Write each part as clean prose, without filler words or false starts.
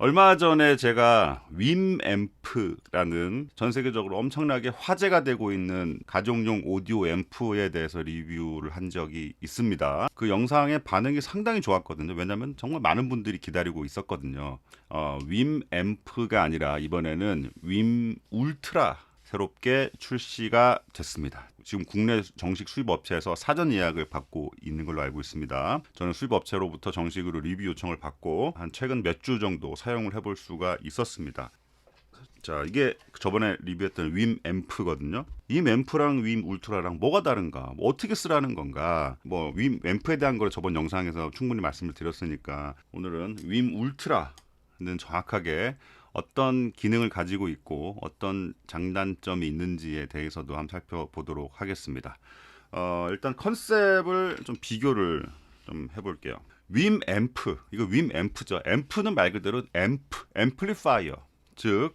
얼마 전에 제가 윰앰프라는 전 세계적으로 엄청나게 화제가 되고 있는 가정용 오디오 앰프에 대해서 리뷰를 한 적이 있습니다. 그 영상의 반응이 상당히 좋았거든요. 왜냐하면 정말 많은 분들이 기다리고 있었거든요. 윰앰프가 아니라 이번에는 윰 울트라 새롭게 출시가 됐습니다. 지금 국내 정식 수입 업체에서 사전 예약을 받고 있는 걸로 알고 있습니다. 저는 수입 업체로부터 정식으로 리뷰 요청을 받고 한 최근 몇 주 정도 사용을 해볼 수가 있었습니다. 자, 이게 저번에 리뷰했던 윰앰프거든요. 이 앰프랑 윰 울트라랑 뭐가 다른가? 뭐 어떻게 쓰라는 건가? 뭐 윰앰프에 대한 걸 저번 영상에서 충분히 말씀을 드렸으니까 오늘은 윰 울트라는 정확하게 어떤 기능을 가지고 있고 어떤 장단점이 있는지에 대해서도 한번 살펴보도록 하겠습니다. 일단 컨셉을 좀 비교를 좀 해볼게요. 윰앰프, 이거 윰앰프죠. 앰프는 말 그대로 앰플리파이어, 즉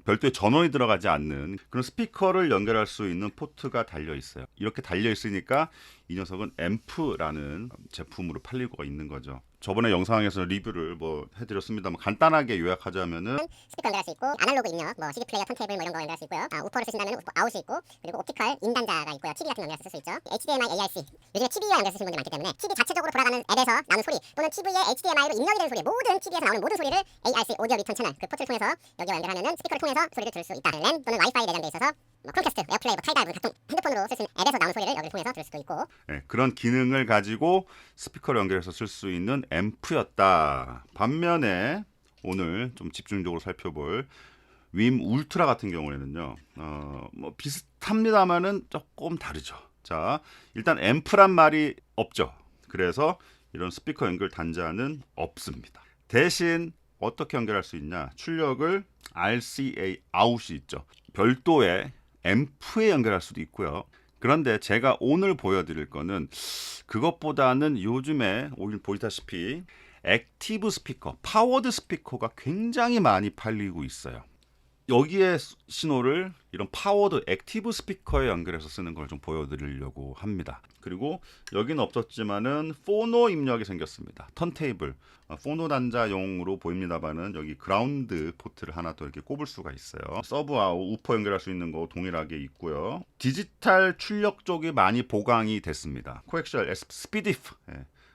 별도의 전원이 들어가지 않는 그런 스피커를 연결할 수 있는 포트가 달려 있어요. 이렇게 달려 있으니까 이 녀석은 앰프라는 제품으로 팔리고 있는 거죠. 저번에 영상에서 리뷰를 뭐 해드렸습니다만 간단하게 요약하자면은 스피커 연결할 수 있고 아날로그 입력, 뭐 CD 플레이어, 턴테이블 뭐 이런 거 연결할 수 있고요. 우퍼를 쓰신다면 아웃이 있고 그리고 옵티컬 인단자가 있고요. TV 같은 거 연결해서 쓸 수 있죠. HDMI, ARC. 요즘에 TV와 연결 쓰시는 분들이 많기 때문에 TV 자체적으로 돌아가는 앱에서 나오는 소리 또는 TV의 HDMI로 입력이 되는 소리, 모든 TV에서 나오는 모든 소리를 ARC 오디오 리턴 채널 그 포트를 통해서 여기와 연결하면은 스피커를 통해서 소리를 들을 수 있다. 랜 또는 와이파이 내장돼 있어서 뭐 크롬캐스트, 에어플레이, 뭐 타이달 같은 핸드폰으로 쓸 수 있는 앱에서 나오는 소리를 여기를 통해서 들을 수도 있고. 그런 기능을 가지고 스피커를 연결해서 쓸 수 있는 앰프였다. 반면에 오늘 좀 집중적으로 살펴볼 윰 울트라 같은 경우에는요, 뭐 비슷합니다만은 조금 다르죠. 자, 일단 앰프란 말이 없죠. 그래서 이런 스피커 연결 단자는 없습니다. 대신 어떻게 연결할 수 있냐? 출력을 RCA 아웃이 있죠. 별도의 앰프에 연결할 수도 있고요. 그런데 제가 오늘 보여드릴 거는 그것보다는 요즘에 오늘 보시다시피 액티브 스피커, 파워드 스피커가 굉장히 많이 팔리고 있어요. 여기에 신호를 이런 파워드 액티브 스피커에 연결해서 쓰는 걸 좀 보여드리려고 합니다. 그리고 여기는 없었지만은 포노 입력이 생겼습니다. 턴테이블, 포노 단자용으로 보입니다만은 여기 그라운드 포트를 하나 더 이렇게 꼽을 수가 있어요. 서브하고 우퍼 연결할 수 있는 거 동일하게 있고요. 디지털 출력 쪽이 많이 보강이 됐습니다. 코엑셜, 스피디프,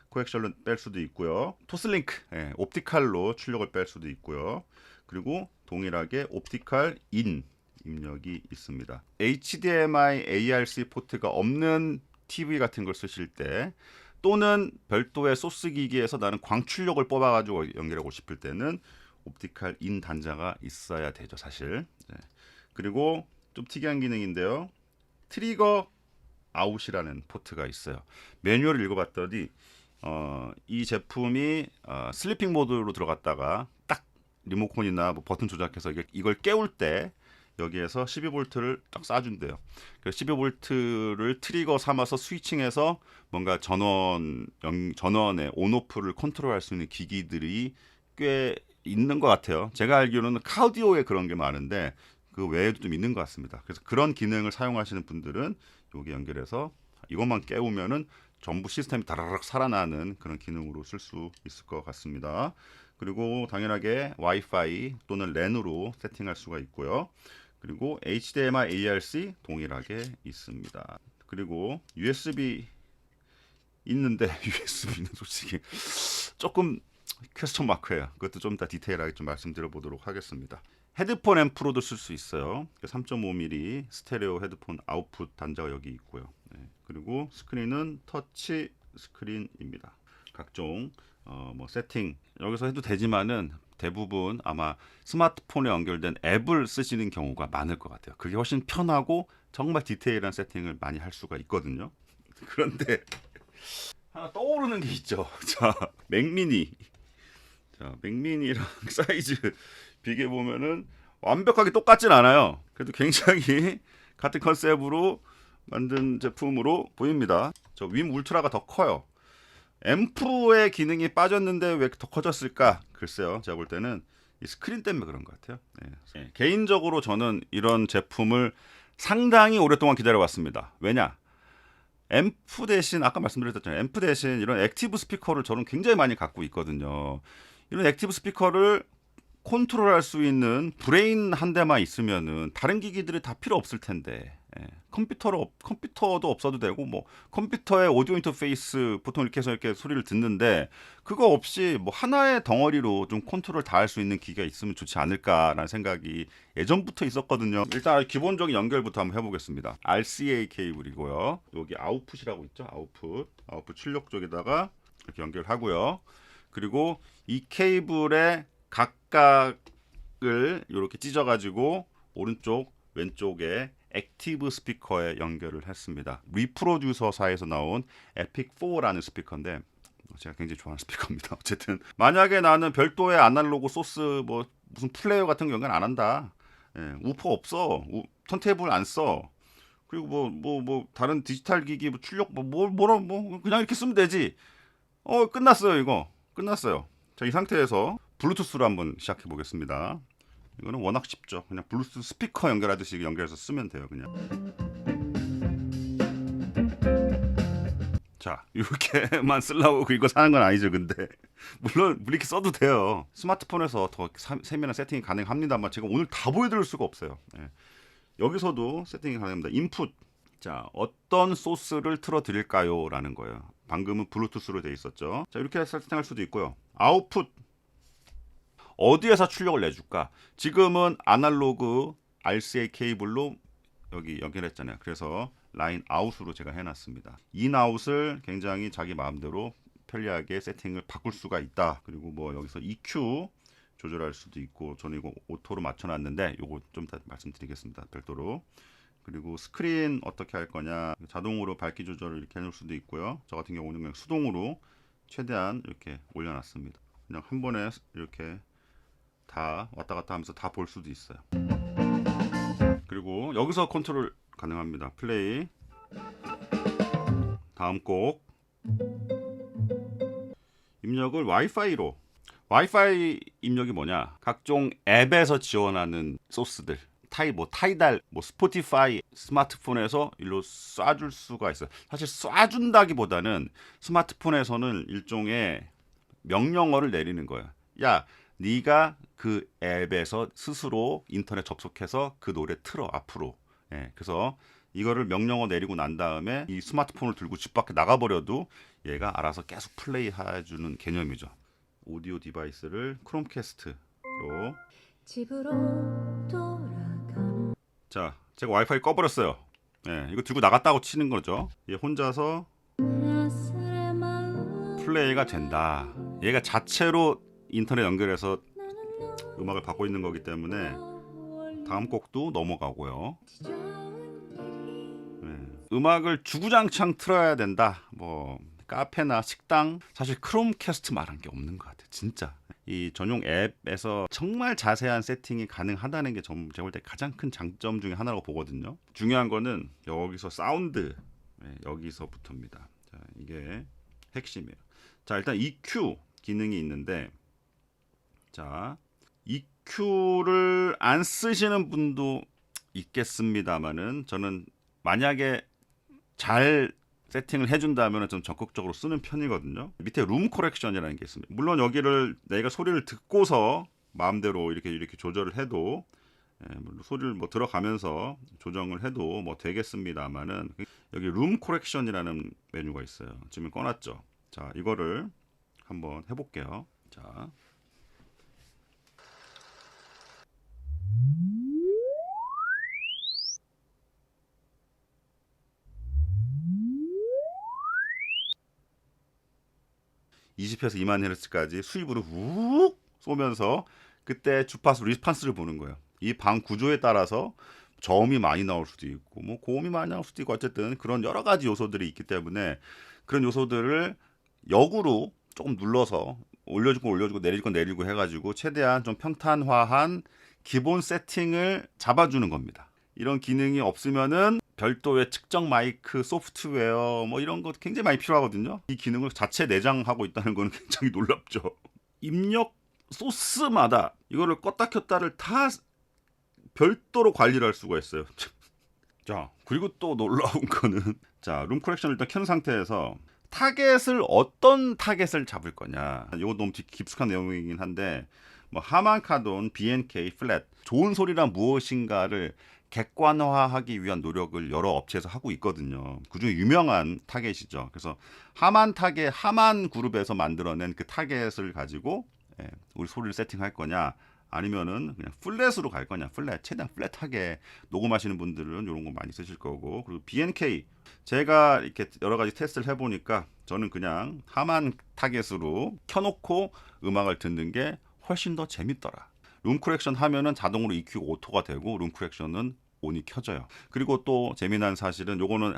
코엑셜로 뺄 수도 있고요. 토슬링크, 옵티칼로 출력을 뺄 수도 있고요. 그리고 동일하게 옵티컬 인 입력이 있습니다. HDMI, ARC 포트가 없는 TV 같은 걸 쓰실 때 또는 별도의 소스 기기에서 나는 광출력을 뽑아가지고 연결하고 싶을 때는 옵티컬 인 단자가 있어야 되죠, 사실. 그리고 좀 특이한 기능인데요. 트리거 아웃이라는 포트가 있어요. 매뉴얼을 읽어봤더니 이 제품이 슬리핑 모드로 들어갔다가 딱 리모컨이나 뭐 버튼 조작해서 이걸 깨울 때 여기에서 12V를 딱 쏴준대요. 그래서 12V를 트리거 삼아서 스위칭해서 뭔가 전원의 온오프를 컨트롤할 수 있는 기기들이 꽤 있는 것 같아요. 제가 알기로는 카디오에 그런 게 많은데 그 외에도 좀 있는 것 같습니다. 그래서 그런 기능을 사용하시는 분들은 여기 연결해서 이것만 깨우면은 전부 시스템이 다라락 살아나는 그런 기능으로 쓸 수 있을 것 같습니다. 그리고 당연하게 와이파이 또는 랜으로 세팅할 수가 있고요. 그리고 HDMI, ARC 동일하게 있습니다. 그리고 USB 있는데 USB는 솔직히 조금 퀘스천 마크예요. 그것도 좀 더 디테일하게 좀 말씀드려 보도록 하겠습니다. 헤드폰 앰프로도 쓸 수 있어요. 3.5mm 스테레오 헤드폰 아웃풋 단자가 여기 있고요. 그리고 스크린은 터치 스크린입니다. 각종 뭐 세팅 여기서 해도 되지만은 대부분 아마 스마트폰에 연결된 앱을 쓰시는 경우가 많을 것 같아요. 그게 훨씬 편하고 정말 디테일한 세팅을 많이 할 수가 있거든요. 그런데 하나 떠오르는 게 있죠. 자, 맥미니. 자, 맥미니랑 사이즈 비교해 보면은 완벽하게 똑같진 않아요. 그래도 굉장히 같은 컨셉으로 만든 제품으로 보입니다. 저 윈 울트라가 더 커요. 앰프의 기능이 빠졌는데 왜 더 커졌을까? 글쎄요. 제가 볼 때는 이 스크린 때문에 그런 것 같아요. 개인적으로 저는 이런 제품을 상당히 오랫동안 기다려왔습니다. 왜냐? 앰프 대신 아까 말씀드렸잖아요. 앰프 대신 이런 액티브 스피커를 저는 굉장히 많이 갖고 있거든요. 이런 액티브 스피커를 컨트롤할 수 있는 브레인 한 대만 있으면은 다른 기기들이 다 필요 없을 텐데. 예. 컴퓨터도 없어도 되고 뭐 컴퓨터의 오디오 인터페이스 보통 이렇게 해서 이렇게 소리를 듣는데 그거 없이 뭐 하나의 덩어리로 좀 컨트롤 다 할 수 있는 기기가 있으면 좋지 않을까라는 생각이 예전부터 있었거든요. 일단 기본적인 연결부터 한번 해보겠습니다. RCA 케이블이고요. 여기 아웃풋이라고 있죠. 아웃풋 출력 쪽에다가 이렇게 연결하고요. 그리고 이 케이블의 각각을 이렇게 찢어가지고 오른쪽 왼쪽에 액티브 스피커에 연결을 했습니다. 리프로듀서사에서 나온 에픽4라는 스피커인데 제가 굉장히 좋아하는 스피커입니다. 어쨌든 만약에 나는 별도의 아날로그 소스 뭐 무슨 플레이어 같은 거 연결 안 한다. 예, 우퍼 없어. 턴테이블 안 써. 그리고 뭐 다른 디지털 기기 뭐 출력 뭐 그냥 이렇게 쓰면 되지. 끝났어요. 이거 끝났어요. 자, 이 상태에서 블루투스로 한번 시작해 보겠습니다. 이거는 워낙 쉽죠. 그냥 블루투스 스피커 연결하듯이 연결해서 쓰면 돼요. 그냥. 자, 이렇게만 쓰려고 이거 사는 건 아니죠. 근데 물론 이렇게 써도 돼요. 스마트폰에서 더 세밀한 세팅이 가능합니다만 제가 오늘 다 보여드릴 수가 없어요. 예. 여기서도 세팅이 가능합니다. 인풋. 자, 어떤 소스를 틀어드릴까요? 라는 거예요. 방금은 블루투스로 돼 있었죠. 자, 이렇게 세팅할 수도 있고요. 아웃풋. 어디에서 출력을 내줄까? 지금은 아날로그 RCA 케이블로 여기 연결했잖아요. 그래서 라인 아웃으로 제가 해놨습니다. 인 아웃을 굉장히 자기 마음대로 편리하게 세팅을 바꿀 수가 있다. 그리고 뭐 여기서 EQ 조절할 수도 있고 저는 이거 오토로 맞춰놨는데 이거 좀 이따 말씀드리겠습니다. 별도로. 그리고 스크린 어떻게 할 거냐, 자동으로 밝기 조절을 이렇게 해놓을 수도 있고요. 저 같은 경우는 그냥 수동으로 최대한 이렇게 올려놨습니다. 그냥 한 번에 이렇게 다 왔다 갔다 하면서 다 볼 수도 있어요. 그리고 여기서 컨트롤 가능합니다. 플레이. 다음 곡 입력을 와이파이로. 와이파이 입력이 뭐냐? 각종 앱에서 지원하는 소스들. 타이달, 스포티파이 스마트폰에서 일로 쏴줄 수가 있어요. 사실 쏴준다기보다는 스마트폰에서는 일종의 명령어를 내리는 거예요. 야, 네가 그 앱에서 스스로 인터넷 접속해서 그 노래 틀어 앞으로. 예, 그래서 이거를 명령어 내리고 난 다음에 이 스마트폰을 들고 집 밖에 나가버려도 얘가 알아서 계속 플레이 해주는 개념이죠. 오디오 디바이스를 크롬캐스트로. 집으로 돌아가는. 자, 제가 와이파이 꺼버렸어요. 예, 이거 들고 나갔다고 치는 거죠. 얘 혼자서 햇살의 마음 플레이가 된다. 얘가 자체로 인터넷 연결해서 음악을 받고 있는 거기 때문에 다음 곡도 넘어가고요. 음악을 주구장창 틀어야 된다. 뭐 카페나 식당, 사실 크롬캐스트 말한 게 없는 것 같아요. 진짜 이 전용 앱에서 정말 자세한 세팅이 가능하다는 게 제가 볼 때 가장 큰 장점 중에 하나라고 보거든요. 중요한 거는 여기서 사운드, 여기서부터입니다. 자, 이게 핵심이에요. 자, 일단 EQ 기능이 있는데, 자, EQ를 안 쓰시는 분도 있겠습니다만은 저는 만약에 잘 세팅을 해준다면 좀 적극적으로 쓰는 편이거든요. 밑에 룸 코렉션이라는 게 있습니다. 물론 여기를 내가 소리를 듣고서 마음대로 이렇게 조절을 해도, 물론 소리를 뭐 들어가면서 조정을 해도 뭐 되겠습니다만은 여기 룸 코렉션이라는 메뉴가 있어요. 지금 꺼놨죠. 자, 이거를 한번 해볼게요. 자. (20Hz) 2만 Hz까지 수입으로 훅 쏘면서 그때 주파수 리스판스를 보는 거예요. 이 방 구조에 따라서 저음이 많이 나올 수도 있고 뭐 고음이 많이 나올 수도 있고 어쨌든 그런 여러 가지 요소들이 있기 때문에 그런 요소들을 역으로 조금 눌러서 올려주고 내리고 해가지고 최대한 좀 평탄화한 기본 세팅을 잡아주는 겁니다. 이런 기능이 없으면은 별도의 측정 마이크 소프트웨어 뭐 이런 거 굉장히 많이 필요하거든요. 이 기능을 자체 내장하고 있다는 거는 굉장히 놀랍죠. 입력 소스마다 이거를 껐다 켰다를 다 별도로 관리를 할 수가 있어요. 자, 그리고 또 놀라운 거는, 자, 룸 코렉션을 일단 켠 상태에서 어떤 타겟을 잡을 거냐. 이거 너무 깊숙한 내용이긴 한데 뭐 하만카돈 BNK 플랫 좋은 소리란 무엇인가를 객관화하기 위한 노력을 여러 업체에서 하고 있거든요. 그중에 유명한 타겟이죠. 그래서 하만 타겟, 하만 그룹에서 만들어낸 그 타겟을 가지고 우리 소리를 세팅할 거냐, 아니면은 그냥 플랫으로 갈 거냐, 플랫 최대한 플랫하게 녹음하시는 분들은 이런 거 많이 쓰실 거고, 그리고 BNK 제가 이렇게 여러 가지 테스트를 해보니까 저는 그냥 하만 타겟으로 켜놓고 음악을 듣는 게 훨씬 더 재밌더라. 룸 커렉션 하면은 자동으로 EQ가 오토가 되고 룸 커렉션은 온이 켜져요. 그리고 또 재미난 사실은 요거는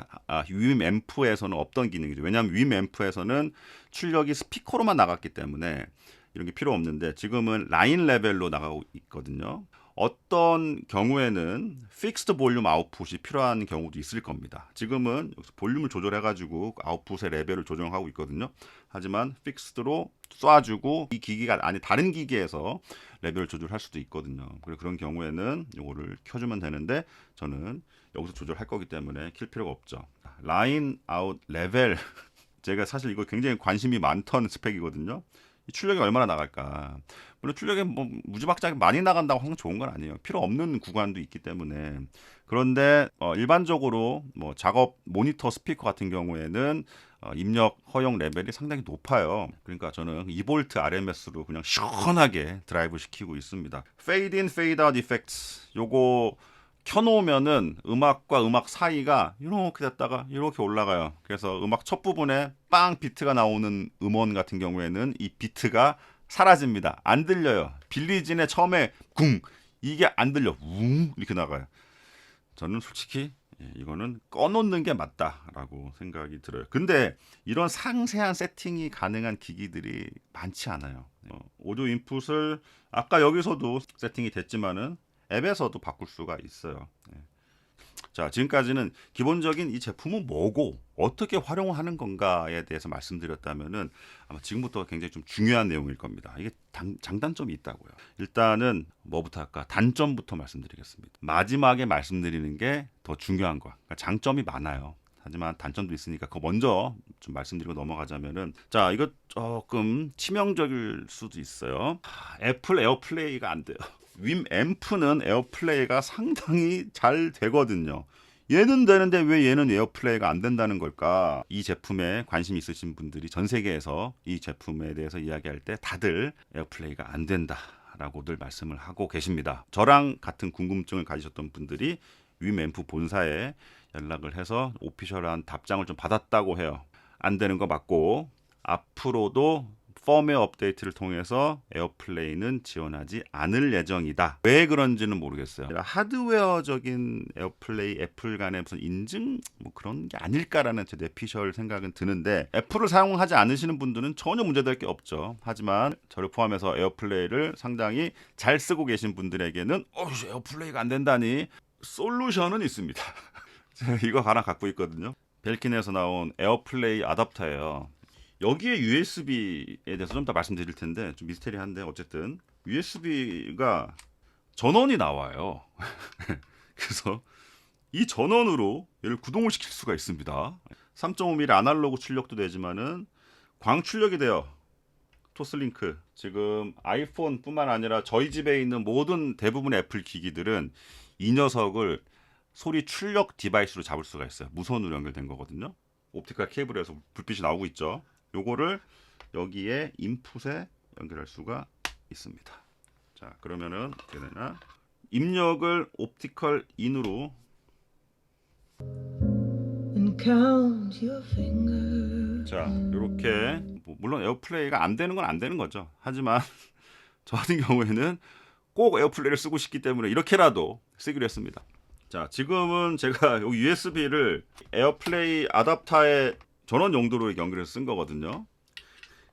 윈 앰프에서는 없던 기능이죠. 왜냐하면 윈 앰프에서는 출력이 스피커로만 나갔기 때문에 이런 게 필요 없는데 지금은 라인 레벨로 나가고 있거든요. 어떤 경우에는 픽스드 볼륨 아웃풋이 필요한 경우도 있을 겁니다. 지금은 여기서 볼륨을 조절해가지고 아웃풋의 레벨을 조정하고 있거든요. 하지만 픽스드로 쏴주고 이 기기가 아니 다른 기기에서 레벨을 조절할 수도 있거든요. 그래서 그런 경우에는 이거를 켜주면 되는데 저는 여기서 조절할 거기 때문에 킬 필요가 없죠. 라인 아웃 레벨 제가 사실 이거 굉장히 관심이 많던 스펙이거든요. 이 출력이 얼마나 나갈까. 물론 출력이 뭐 무지막지하게 많이 나간다고 항상 좋은 건 아니에요. 필요 없는 구간도 있기 때문에. 그런데 일반적으로 뭐 작업 모니터 스피커 같은 경우에는 입력 허용 레벨이 상당히 높아요. 그러니까 저는 2V RMS로 그냥 시원하게 드라이브 시키고 있습니다. Fade in, Fade out effects 요거 켜놓으면은 음악과 음악 사이가 이렇게 됐다가 이렇게 올라가요. 그래서 음악 첫 부분에 빵 비트가 나오는 음원 같은 경우에는 이 비트가 사라집니다. 안 들려요. 빌리진의 처음에 궁 이게 안 들려. 웅 이렇게 나가요. 저는 솔직히 이거는 꺼놓는 게 맞다라고 생각이 들어요. 근데 이런 상세한 세팅이 가능한 기기들이 많지 않아요. 오디오 인풋을 아까 여기서도 세팅이 됐지만은 앱에서도 바꿀 수가 있어요. 자, 지금까지는 기본적인 이 제품은 뭐고 어떻게 활용하는 건가에 대해서 말씀드렸다면은 아마 지금부터 굉장히 좀 중요한 내용일 겁니다. 이게 장단점이 있다고요. 일단은 뭐부터 할까? 단점부터 말씀드리겠습니다. 마지막에 말씀드리는 게 더 중요한 거야. 그러니까 장점이 많아요. 하지만 단점도 있으니까 그거 먼저 좀 말씀드리고 넘어가자면은 자, 이거 조금 치명적일 수도 있어요. 애플 에어플레이가 안 돼요. 윈 앰프는 에어플레이가 상당히 잘 되거든요. 얘는 되는데 왜 얘는 에어플레이가 안 된다는 걸까? 이 제품에 관심 있으신 분들이 전 세계에서 이 제품에 대해서 이야기할 때 다들 에어플레이가 안 된다라고들 말씀을 하고 계십니다. 저랑 같은 궁금증을 가지셨던 분들이 윈 앰프 본사에 연락을 해서 오피셜한 답장을 좀 받았다고 해요. 안 되는 거 맞고 앞으로도 펌웨어 업데이트를 통해서 에어플레이는 지원하지 않을 예정이다. 왜 그런지는 모르겠어요. 하드웨어적인 에어플레이 애플 간의 무슨 인증 뭐 그런 게 아닐까라는 제 내피셜 생각은 드는데 애플을 사용하지 않으시는 분들은 전혀 문제될 게 없죠. 하지만 저를 포함해서 에어플레이를 상당히 잘 쓰고 계신 분들에게는 에어플레이가 안 된다니 솔루션은 있습니다. 제가 이거 하나 갖고 있거든요. 벨킨에서 나온 에어플레이 어댑터예요. 여기에 USB에 대해서 좀 더 말씀드릴 텐데 좀 미스테리한데 어쨌든 USB가 전원이 나와요. 그래서 이 전원으로 얘를 구동을 시킬 수가 있습니다. 3.5mm 아날로그 출력도 되지만은 광 출력이 돼요. 토스링크. 지금 아이폰뿐만 아니라 저희 집에 있는 모든 대부분의 애플 기기들은 이 녀석을 소리 출력 디바이스로 잡을 수가 있어요. 무선으로 연결된 거거든요. 옵티컬 케이블에서 불빛이 나오고 있죠. 요거를 여기에 인풋에 연결할 수가 있습니다. 자, 그러면은 어떻게 되나? 입력을 옵티컬 인으로 자, 요렇게 물론 에어플레이가 안 되는 건 안 되는 거죠. 하지만 저 같은 경우에는 꼭 에어플레이를 쓰고 싶기 때문에 이렇게라도 쓰기로 했습니다. 자, 지금은 제가 여기 USB를 에어플레이 어댑터의 전원 용도로 연결해서 쓴 거거든요.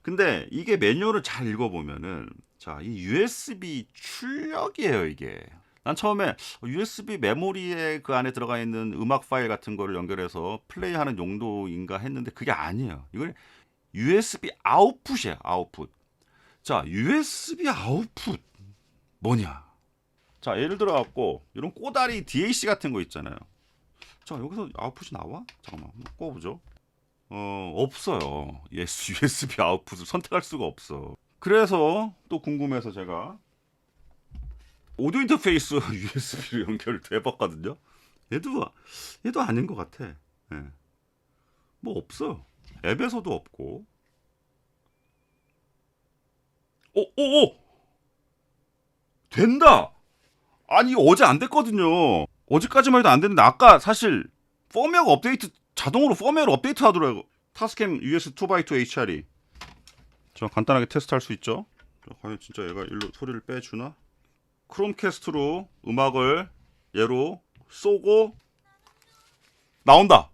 근데 이게 매뉴얼을 잘 읽어보면은 자, 이 USB 출력이에요, 이게. 난 처음에 USB 메모리에 그 안에 들어가 있는 음악 파일 같은 거를 연결해서 플레이하는 용도인가 했는데 그게 아니에요. 이걸 USB 아웃풋이에요, 아웃풋. 자, USB 아웃풋 뭐냐? 자, 예를 들어 갖고 이런 꼬다리 DAC 같은 거 있잖아요. 자, 여기서 아웃풋이 나와? 잠깐만, 한번 꺼보죠. 없어요. USB 아웃풋을 선택할 수가 없어. 그래서 또 궁금해서 제가 오디오 인터페이스 USB로 연결돼봤거든요. 얘도 아닌 것 같아. 예. 뭐 없어. 앱에서도 없고. 오! 된다. 아니 이거 어제 안 됐거든요. 어제까지만 해도 안 됐는데 아까 사실 펌웨어가 업데이트 자동으로 펌웨어로 업데이트 하더라고. 타스캠 US 2x2 HR이. 저 간단하게 테스트할 수 있죠. 과연 진짜 얘가 일로 소리를 빼주나? 크롬캐스트로 음악을 얘로 쏘고 나온다.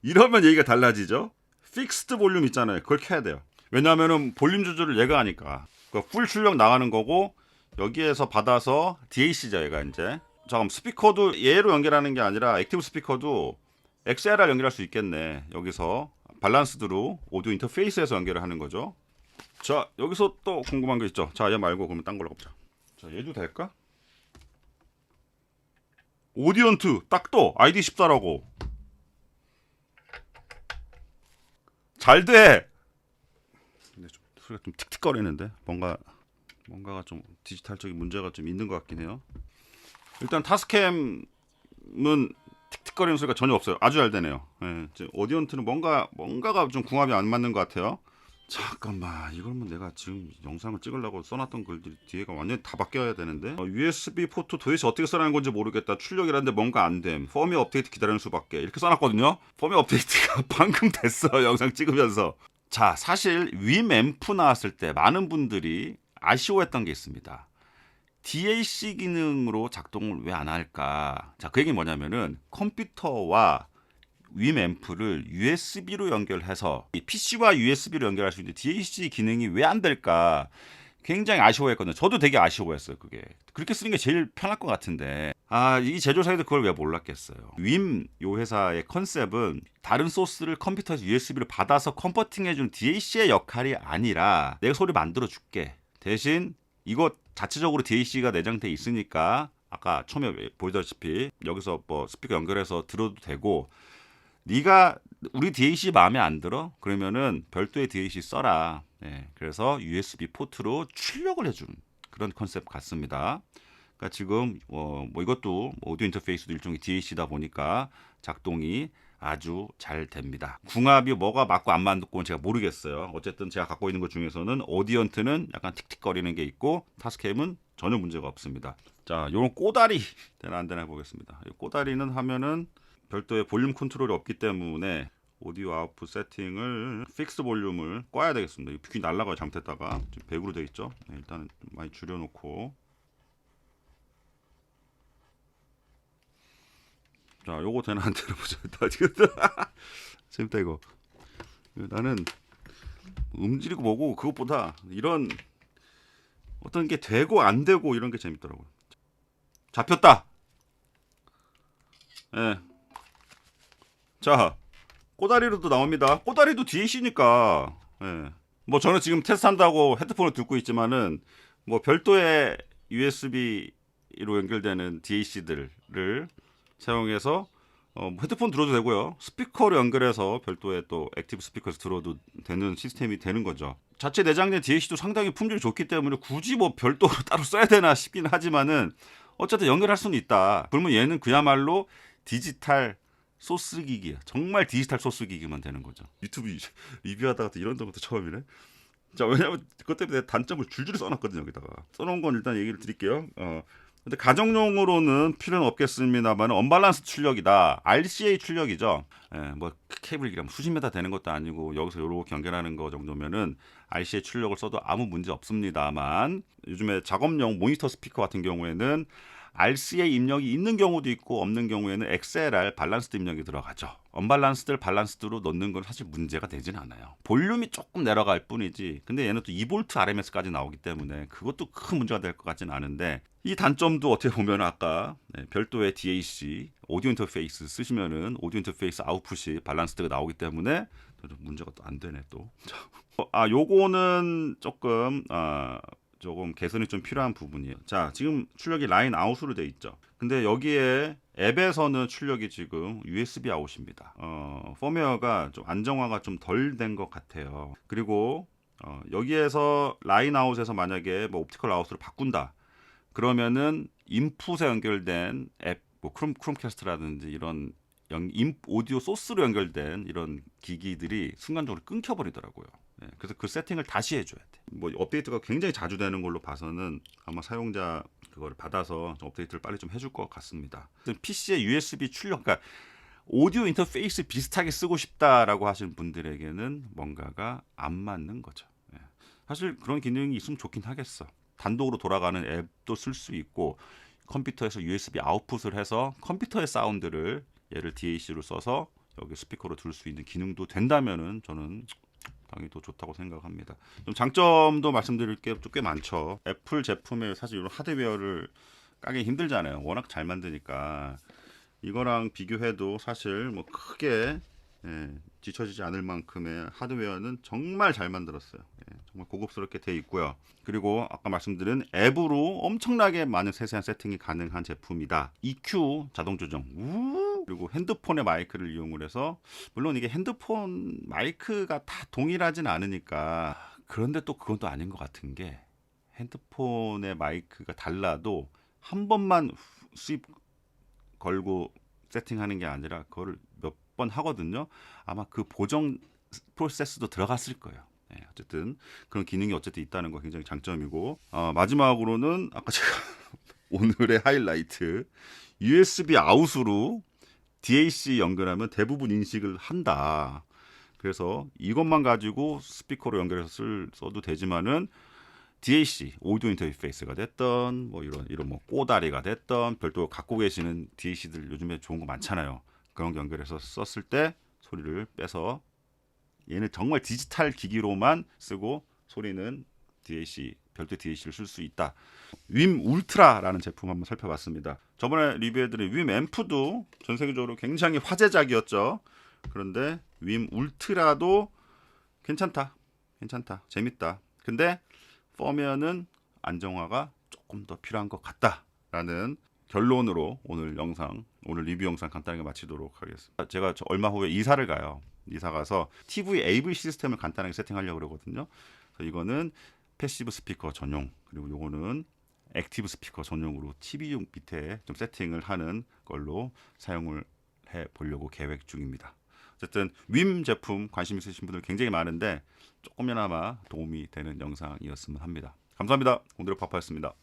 이러면 얘기가 달라지죠. 픽스드 볼륨 있잖아요. 그걸 켜야 돼요. 왜냐하면은 볼륨 조절을 얘가 하니까. 그러니까 풀 출력 나가는 거고 여기에서 받아서 DAC죠 얘가 이제. 잠깐 스피커도 얘로 연결하는 게 아니라 액티브 스피커도 XLR 연결할 수 있겠네. 여기서 밸런스드로 오디오 인터페이스에서 연결을 하는 거죠. 자 여기서 또 궁금한 거 있죠. 자 얘 말고 그러면 딴 걸로 가보자. 자 얘도 될까? 오디언트 딱 또 아이디 14라고 잘 돼. 근데 좀 소리가 좀 틱틱거리는데 뭔가가 좀 디지털적인 문제가 좀 있는 것 같긴 해요. 일단 타스캠은 틱틱거리는 소리가 전혀 없어요. 아주 잘 되네요. 예, 오디언트는 뭔가가 좀 궁합이 안 맞는 것 같아요. 잠깐만 이걸면 내가 지금 영상을 찍으려고 써놨던 글들이 뒤에가 완전히 다 바뀌어야 되는데 USB 포트 도대체 어떻게 써라는 건지 모르겠다. 출력이라는데 뭔가 안됨. 펌웨어 업데이트 기다리는 수밖에 이렇게 써놨거든요. 펌웨어 업데이트가 방금 됐어. 영상 찍으면서. 자 사실 윈 앰프 나왔을 때 많은 분들이 아쉬워했던 게 있습니다. DAC 기능으로 작동을 왜 안 할까? 자, 그 얘기는 뭐냐면은 컴퓨터와 윈 앰프를 USB로 연결해서 이 PC와 USB로 연결할 수 있는데 DAC 기능이 왜 안 될까? 굉장히 아쉬워했거든요. 저도 되게 아쉬워했어요. 그게 그렇게 쓰는 게 제일 편할 것 같은데 이 제조사에도 그걸 왜 몰랐겠어요. 윈 요 회사의 컨셉은 다른 소스를 컴퓨터에서 USB로 받아서 컨버팅해주는 DAC의 역할이 아니라 내가 소리 만들어 줄게. 대신 이거 자체적으로 DAC가 내장돼 있으니까 아까 처음에 보여다시피 여기서 뭐 스피커 연결해서 들어도 되고 네가 우리 DAC 마음에 안 들어? 그러면은 별도의 DAC 써라. 네, 그래서 USB 포트로 출력을 해주는 그런 컨셉 같습니다. 그러니까 지금 뭐 이것도 오디오 인터페이스도 일종의 DAC다 보니까 작동이 아주 잘 됩니다. 궁합이 뭐가 맞고 안 맞고는 제가 모르겠어요. 어쨌든 제가 갖고 있는 것 중에서는 오디언트는 약간 틱틱거리는 게 있고 타스캠은 전혀 문제가 없습니다. 자, 요런 꼬다리 되나 안 되나 보겠습니다. 이 꼬다리는 하면은 별도의 볼륨 컨트롤이 없기 때문에 오디오 아웃풋 세팅을 픽스 볼륨을 꺼야 되겠습니다. 이 귀 날라가요. 잘못했다가 지금 100으로 되어 있죠. 네, 일단은 좀 많이 줄여놓고 자, 요거 되나 안 되나 보자. 재밌다 이거. 나는 음질이고 뭐고 그것보다 이런 어떤 게 되고 안 되고 이런 게 재밌더라고요. 잡혔다. 예. 자, 꼬다리로도 나옵니다. 꼬다리도 DAC니까. 예. 뭐 저는 지금 테스트한다고 헤드폰을 듣고 있지만은 뭐 별도의 USB로 연결되는 DAC들을 사용해서 헤드폰 들어도 되고요. 스피커로 연결해서 별도의 또 액티브 스피커에서 들어도 되는 시스템이 되는 거죠. 자체 내장된 DAC도 상당히 품질이 좋기 때문에 굳이 뭐 별도로 따로 써야 되나 싶긴 하지만은 어쨌든 연결할 수는 있다. 그러면 얘는 그야말로 디지털 소스 기기야. 정말 디지털 소스 기기만 되는 거죠. 유튜브 리뷰하다가 이런 것도 처음이네. 자, 왜냐면 그것 때문에 단점을 줄줄이 써놨거든요. 여기다가 써놓은 건 일단 얘기를 드릴게요. 근데 가정용으로는 필요는 없겠습니다만 언밸런스 출력이다. RCA 출력이죠. 뭐 케이블 길이가 수십 메타 되는 것도 아니고 여기서 이렇게 연결하는 거 정도면은 RCA 출력을 써도 아무 문제 없습니다만 요즘에 작업용 모니터 스피커 같은 경우에는 RCA 입력이 있는 경우도 있고 없는 경우에는 XLR 밸런스드 입력이 들어가죠. 언밸런스드를 밸런스드로 넣는 건 사실 문제가 되진 않아요. 볼륨이 조금 내려갈 뿐이지. 근데 얘는 또 2V RMS까지 나오기 때문에 그것도 큰 문제가 될 것 같진 않은데 이 단점도 어떻게 보면 아까 별도의 DAC 오디오 인터페이스 쓰시면은 오디오 인터페이스 아웃풋이 밸런스드가 나오기 때문에 문제가 또 안 되네 또. 요거는 조금 개선이 좀 필요한 부분이에요. 자, 지금 출력이 라인 아웃으로 돼 있죠. 근데 여기에 앱에서는 출력이 지금 USB 아웃입니다. 펌웨어가 좀 안정화가 좀 덜 된 것 같아요. 그리고 여기에서 라인 아웃에서 만약에 뭐 옵티컬 아웃으로 바꾼다. 그러면은 인풋에 연결된 앱, 뭐 크롬캐스트라든지 이런 오디오 소스로 연결된 이런 기기들이 순간적으로 끊겨버리더라고요. 예, 그래서 그 세팅을 다시 해줘야 돼. 뭐 업데이트가 굉장히 자주 되는 걸로 봐서는 아마 사용자 그거를 받아서 좀 업데이트를 빨리 좀 해줄 것 같습니다. PC에 USB 출력, 그러니까 오디오 인터페이스 비슷하게 쓰고 싶다라고 하시는 분들에게는 뭔가가 안 맞는 거죠. 예. 사실 그런 기능이 있으면 좋긴 하겠어. 단독으로 돌아가는 앱도 쓸 수 있고 컴퓨터에서 USB 아웃풋을 해서 컴퓨터의 사운드를 얘를 DAC로 써서 여기 스피커로 들을 수 있는 기능도 된다면은 저는 당연히 더 좋다고 생각합니다. 좀 장점도 말씀드릴 게 꽤 많죠. 애플 제품에 사실 이런 하드웨어를 까기 힘들잖아요. 워낙 잘 만드니까 이거랑 비교해도 사실 뭐 크게 뒤처지지 않을 만큼의 하드웨어는 정말 잘 만들었어요. 정말 고급스럽게 돼 있고요. 그리고 아까 말씀드린 앱으로 엄청나게 많은 세세한 세팅이 가능한 제품이다. EQ 자동 조정, 그리고 핸드폰의 마이크를 이용을 해서, 물론 이게 핸드폰 마이크가 다 동일하진 않으니까, 그런데 또 그건 또 아닌 것 같은 게, 핸드폰의 마이크가 달라도 한 번만 수입 걸고 세팅하는 게 아니라 그거를 몇 번 하거든요. 아마 그 보정 프로세스도 들어갔을 거예요. 어쨌든 그런 기능이 어쨌든 있다는 거 굉장히 장점이고, 마지막으로는 아까 제가 오늘의 하이라이트, USB 아웃으로 DAC 연결하면 대부분 인식을 한다. 그래서 이것만 가지고 스피커로 연결해서 써도 되지만은 DAC 오디오 인터페이스가 됐던 뭐 이런 뭐 꼬다리가 됐던 별도 갖고 계시는 DAC들 요즘에 좋은 거 많잖아요. 그런 거 연결해서 썼을 때 소리를 빼서, 얘는 정말 디지털 기기로만 쓰고 소리는 DAC 별도 DAC를 쓸 수 있다. 윈 울트라라는 제품 한번 살펴봤습니다. 저번에 리뷰해드린 윈 앰프도 전 세계적으로 굉장히 화제작이었죠. 그런데 윈 울트라도 괜찮다, 재밌다. 근데 펌웨어는 안정화가 조금 더 필요한 것 같다라는 결론으로 오늘 리뷰 영상 간단하게 마치도록 하겠습니다. 제가 얼마 후에 이사를 가요. 이사 가서 TV AV 시스템을 간단하게 세팅하려고 그러거든요. 그래서 이거는 패시브 스피커 전용, 그리고 요거는 액티브 스피커 전용으로 TV 밑에 좀 세팅을 하는 걸로 사용을 해 보려고 계획 중입니다. 어쨌든 윈 제품 관심 있으신 분들 굉장히 많은데 조금이나마 도움이 되는 영상이었으면 합니다. 감사합니다. 오늘의 파파였습니다.